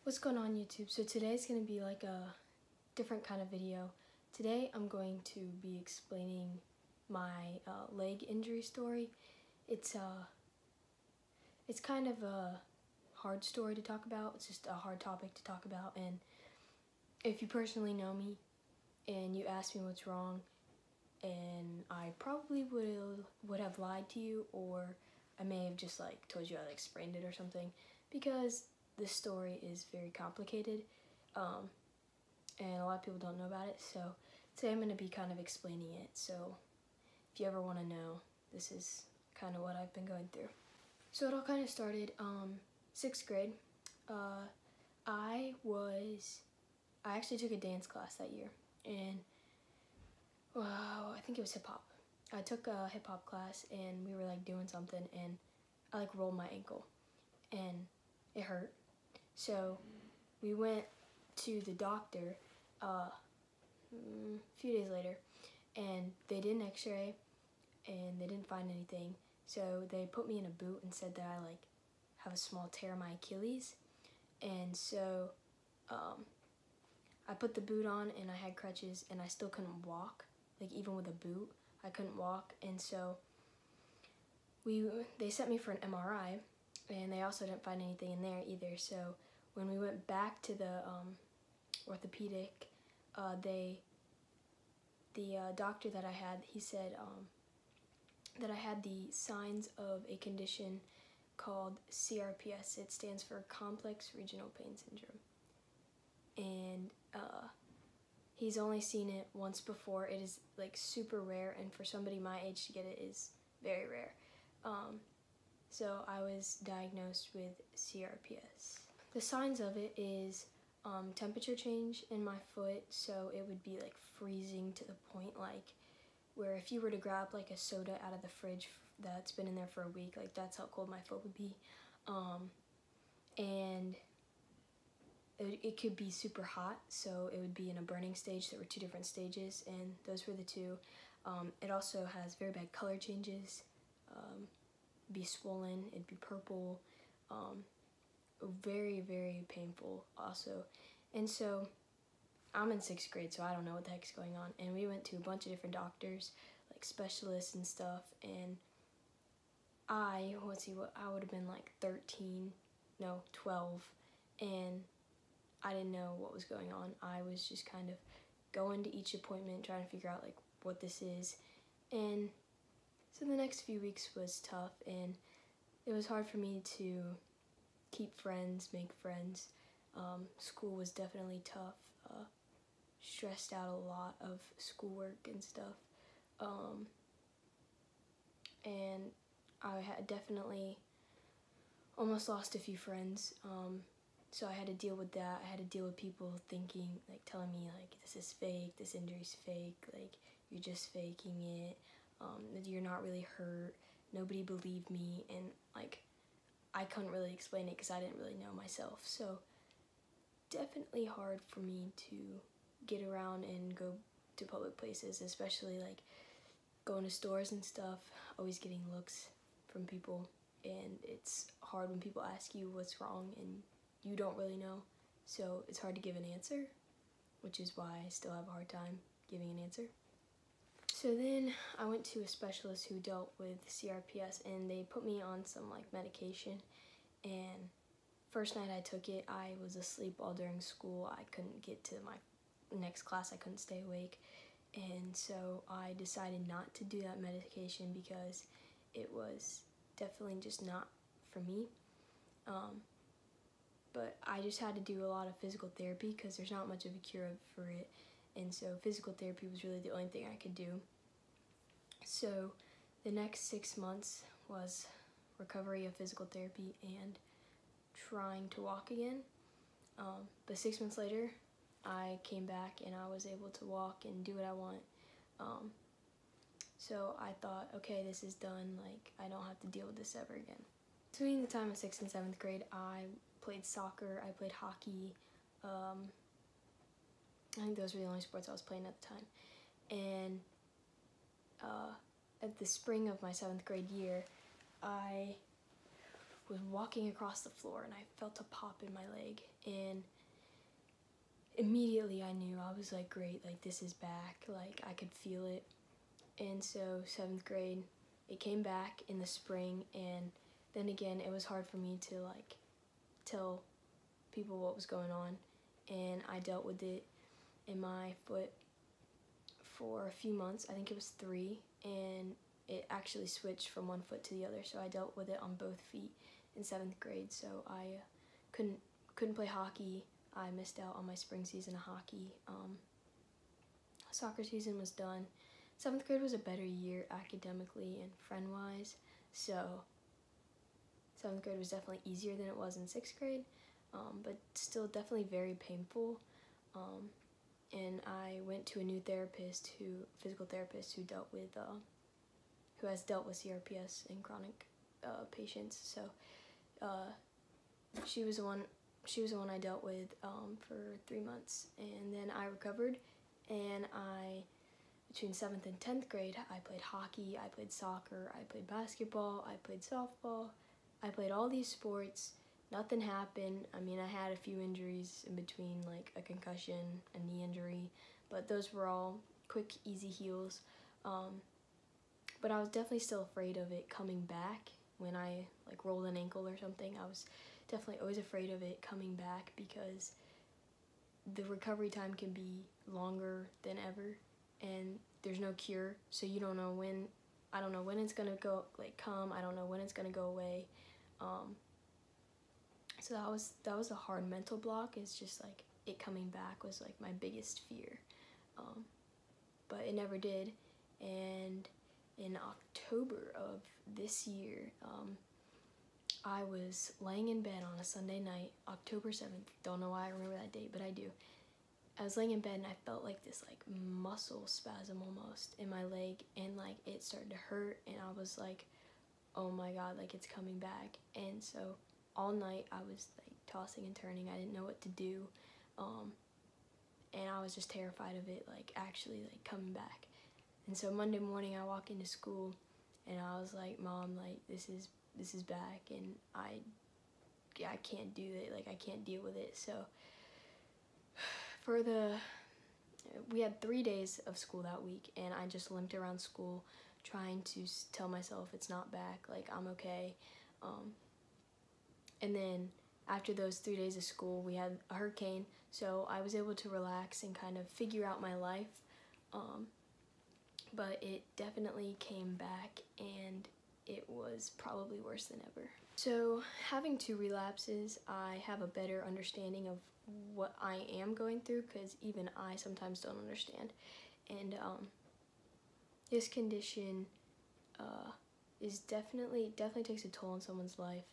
What's going on YouTube? So today's going to be like a different kind of video. Today I'm going to be explaining my leg injury story. It's kind of a hard story to talk about. It's just a hard topic to talk about, and if you personally know me and you ask me what's wrong, and I probably would have lied to you, or I may have just like told you I like sprained it or something, because this story is very complicated, and a lot of people don't know about it. So today I'm going to be kind of explaining it. So if you ever want to know, this is kind of what I've been going through. So it all kind of started 6th grade. I actually took a dance class that year, and I think it was hip hop. I took a hip hop class, and we were like doing something, and I like rolled my ankle, and it hurt. So we went to the doctor a few days later, and they did an x-ray, and they didn't find anything. So they put me in a boot and said that I like have a small tear in my Achilles. And so I put the boot on, and I had crutches, and I still couldn't walk. Like, even with a boot, I couldn't walk. And so they sent me for an MRI, and they also didn't find anything in there either. So when we went back to the orthopedic, the doctor that I had, he said that I had the signs of a condition called CRPS. It stands for Complex Regional Pain Syndrome. And he's only seen it once before. It is like super rare, and for somebody my age to get it is very rare. So I was diagnosed with CRPS. The signs of it is temperature change in my foot, so it would be like freezing to the point like where if you were to grab like a soda out of the fridge that's been in there for a week, like that's how cold my foot would be. And it could be super hot, so it would be in a burning stage. There were 2 different stages, and those were the 2. It also has very bad color changes. It'd be swollen, it'd be purple, very, very painful also. And so I'm in 6th grade, so I don't know what the heck's going on. And we went to a bunch of different doctors, like specialists and stuff, and I would have been like 12, and I didn't know what was going on. I was just kind of going to each appointment, trying to figure out like what this is. And so the next few weeks was tough, and it was hard for me to keep friends, make friends. School was definitely tough. Stressed out a lot of schoolwork and stuff. And I had definitely almost lost a few friends. So I had to deal with that. I had to deal with people thinking, like telling me like, this is fake, this injury's fake, like you're just faking it, you're not really hurt, nobody believed me, and like I couldn't really explain it because I didn't really know myself. So definitely hard for me to get around and go to public places, especially like going to stores and stuff, always getting looks from people, and it's hard when people ask you what's wrong and you don't really know, so it's hard to give an answer, which is why I still have a hard time giving an answer. So then I went to a specialist who dealt with CRPS, and they put me on some like medication, and first night I took it, I was asleep all during school. I couldn't get to my next class, I couldn't stay awake, and so I decided not to do that medication because it was definitely just not for me. But I just had to do a lot of physical therapy because there's not much of a cure for it, and so physical therapy was really the only thing I could do. So the next 6 months was recovery of physical therapy and trying to walk again. But 6 months later, I came back and I was able to walk and do what I want. So I thought, okay, this is done, like I don't have to deal with this ever again. Between the time of 6th and 7th grade, I played soccer, I played hockey. I think those were the only sports I was playing at the time. And at the spring of my 7th grade year, I was walking across the floor and I felt a pop in my leg, and immediately I knew. I was like, great, like this is back, like I could feel it. And so 7th grade, it came back in the spring, and then again it was hard for me to like tell people what was going on, and I dealt with it in my foot for a few months. I think it was 3, and it actually switched from one foot to the other, so I dealt with it on both feet in 7th grade. So I couldn't play hockey. I missed out on my spring season of hockey. Soccer season was done. 7th grade was a better year academically and friend-wise, so 7th grade was definitely easier than it was in 6th grade, but still definitely very painful. And I went to a new physical therapist who has dealt with CRPS and chronic patients. So she was the one I dealt with for 3 months, and then I recovered, and between 7th and 10th grade, I played hockey, I played soccer, I played basketball, I played softball, I played all these sports. Nothing happened. I mean, I had a few injuries in between, like a concussion, a knee injury, but those were all quick, easy heals. But I was definitely still afraid of it coming back when I like rolled an ankle or something. I was definitely always afraid of it coming back because the recovery time can be longer than ever, and there's no cure, so you don't know when. I don't know when it's gonna come. I don't know when it's gonna go away. So that was a hard mental block. It's just like it coming back was like my biggest fear, but it never did. And in October of this year, I was laying in bed on a Sunday night, October 7th. Don't know why I remember that date, but I do. I was laying in bed and I felt like this like muscle spasm almost in my leg, and like it started to hurt, and I was like, oh my God, like it's coming back. And so all night I was like tossing and turning. I didn't know what to do, and I was just terrified of it like actually like coming back. And so Monday morning I walk into school and I was like, Mom, like this is back, and I can't do it, like I can't deal with it. So we had 3 days of school that week, and I just limped around school trying to tell myself it's not back, like I'm okay. And then after those 3 days of school, we had a hurricane, so I was able to relax and kind of figure out my life. But it definitely came back, and it was probably worse than ever. So having 2 relapses, I have a better understanding of what I am going through, because even I sometimes don't understand. And this condition is definitely takes a toll on someone's life.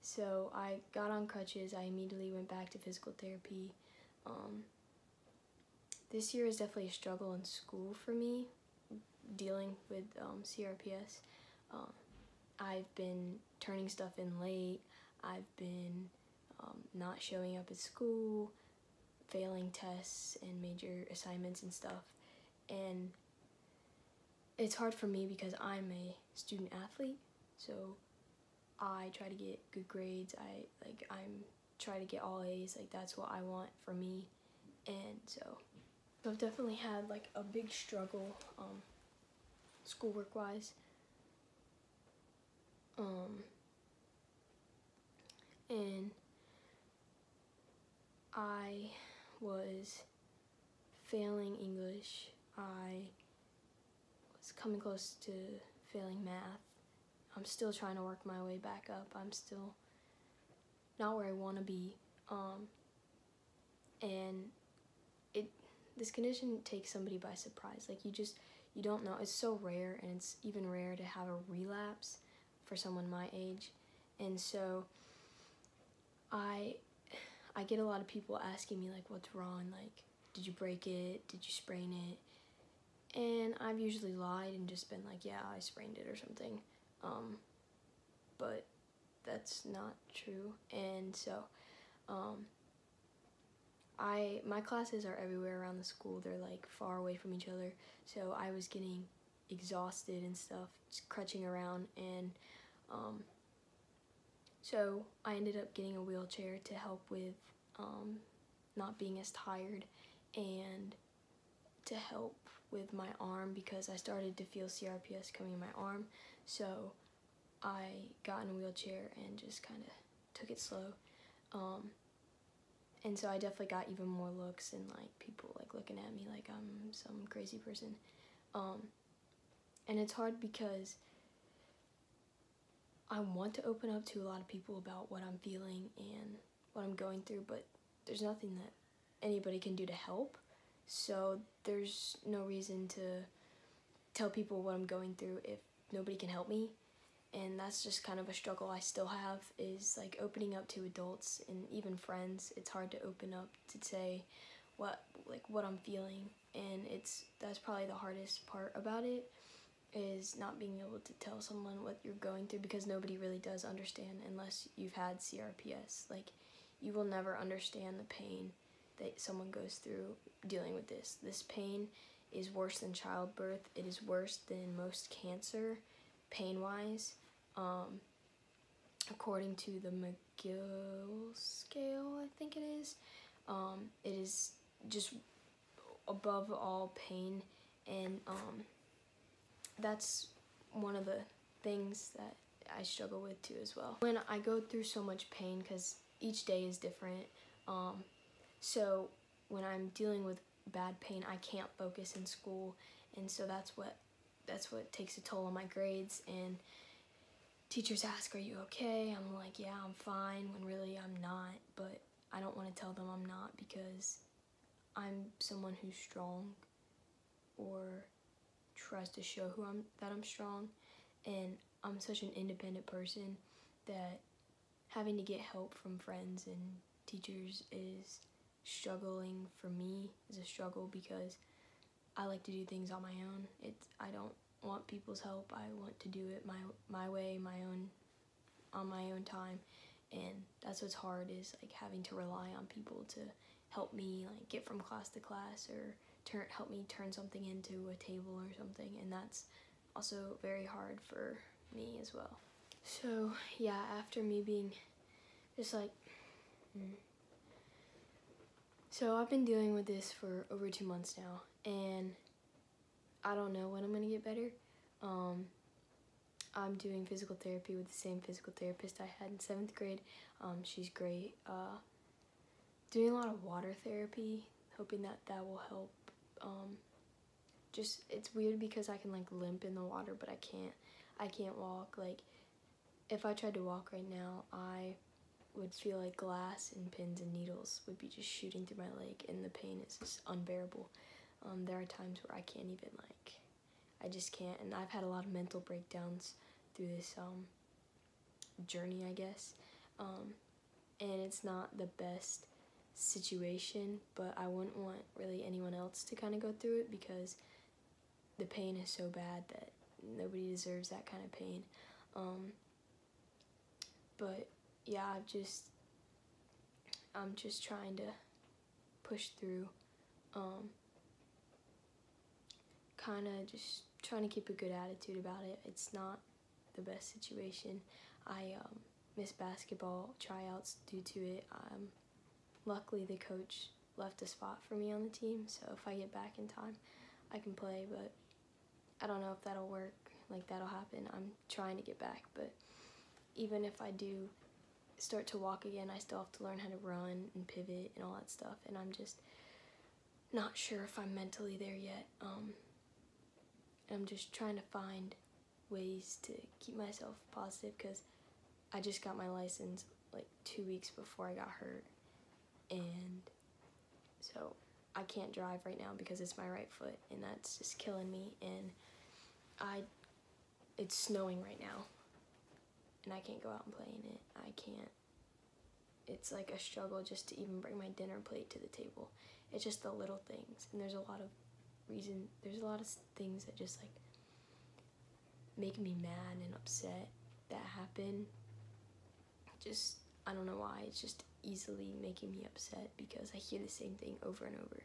So I got on crutches. I immediately went back to physical therapy. This year is definitely a struggle in school for me, dealing with CRPS. I've been turning stuff in late. I've been not showing up at school, failing tests and major assignments and stuff. And it's hard for me because I'm a student athlete, so I try to get good grades. I'm try to get all A's. Like that's what I want for me. And so I've definitely had like a big struggle schoolwork wise. And I was failing English. I was coming close to failing math. I'm still trying to work my way back up. I'm still not where I want to be. And this condition takes somebody by surprise. Like you don't know. It's so rare, and it's even rare to have a relapse for someone my age. And so I get a lot of people asking me like, what's wrong? Like, did you break it? Did you sprain it? And I've usually lied and just been like, yeah, I sprained it or something. But that's not true. And so my classes are everywhere around the school. They're like far away from each other. So I was getting exhausted and stuff, just crutching around. And So I ended up getting a wheelchair to help with not being as tired, and to help with my arm because I started to feel CRPS coming in my arm. So I got in a wheelchair and just kind of took it slow. And so I definitely got even more looks, and like people like looking at me like I'm some crazy person. And it's hard because I want to open up to a lot of people about what I'm feeling and what I'm going through, but there's nothing that anybody can do to help. So there's no reason to tell people what I'm going through if nobody can help me. And that's just kind of a struggle I still have, is like opening up to adults and even friends. It's hard to open up to say what I'm feeling, and that's probably the hardest part about it, is not being able to tell someone what you're going through, because nobody really does understand unless you've had CRPS. Like, you will never understand the pain that someone goes through dealing with this. This pain is worse than childbirth. It is worse than most cancer, pain-wise. According to the McGill scale, I think it is just above all pain, and that's one of the things that I struggle with too as well. When I go through so much pain, because each day is different, so when I'm dealing with bad pain, I can't focus in school, and so that's what takes a toll on my grades. And teachers ask, "Are you okay?" I'm like, "Yeah, I'm fine," when really I'm not, but I don't want to tell them I'm not, because I'm someone who's strong, or tries to show that I'm strong, and I'm such an independent person that having to get help from friends and teachers is struggling for me, is a struggle, because I like to do things on my own. I don't want people's help. I want to do it my way, on my own time, and that's what's hard, is like having to rely on people to help me like get from class to class, or help me turn something into a table or something, and that's also very hard for me as well. So yeah, after me being just like so I've been dealing with this for over 2 months now, and I don't know when I'm gonna get better. I'm doing physical therapy with the same physical therapist I had in 7th grade. She's great. Doing a lot of water therapy, hoping that will help. Just, it's weird because I can like limp in the water, but I can't walk. Like, if I tried to walk right now, I would feel like glass and pins and needles would be just shooting through my leg, and the pain is just unbearable. There are times where I can't even, like, I just can't, and I've had a lot of mental breakdowns through this journey, I guess, and it's not the best situation, but I wouldn't want really anyone else to kind of go through it, because the pain is so bad that nobody deserves that kind of pain. But yeah, I'm just trying to push through, kind of just trying to keep a good attitude about it. It's not the best situation. I missed basketball tryouts due to it. Luckily the coach left a spot for me on the team, so if I get back in time, I can play, but I don't know if that'll work, like that'll happen. I'm trying to get back, but even if I do start to walk again, I still have to learn how to run and pivot and all that stuff, and I'm just not sure if I'm mentally there yet. I'm just trying to find ways to keep myself positive, because I just got my license like 2 weeks before I got hurt, and so I can't drive right now because it's my right foot, and that's just killing me. And it's snowing right now, and I can't go out and play in it. I can't. It's like a struggle just to even bring my dinner plate to the table. It's just the little things, and there's a lot of things that just like make me mad and upset that happen. Just, I don't know why, it's just easily making me upset, because I hear the same thing over and over,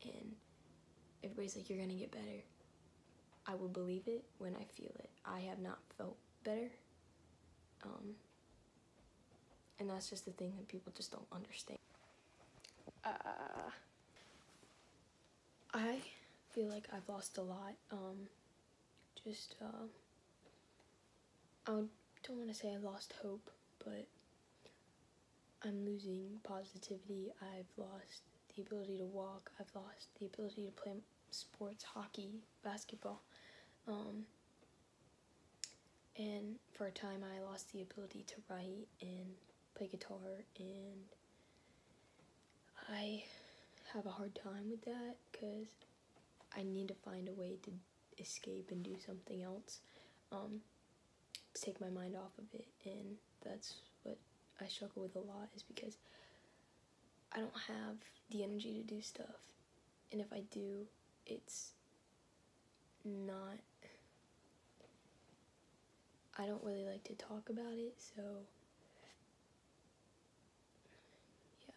and everybody's like, "You're gonna get better." I will believe it when I feel it. I have not felt better, And that's just the thing that people just don't understand. I feel like I've lost a lot. I don't want to say I lost hope, but I'm losing positivity. I've lost the ability to walk. I've lost the ability to play sports, hockey, basketball. And for a time I lost the ability to write and play guitar, and I have a hard time with that because I need to find a way to escape and do something else, to take my mind off of it. And that's what I struggle with a lot, is because I don't have the energy to do stuff, and if I do, it's not, I don't really like to talk about it, so yeah.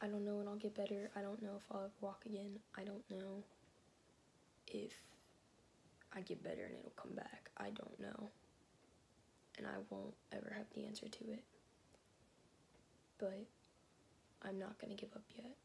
I don't know when I'll get better. I don't know if I'll ever walk again. I don't know if I get better and it'll come back. I don't know. And I won't ever have the answer to it. But I'm not gonna give up yet.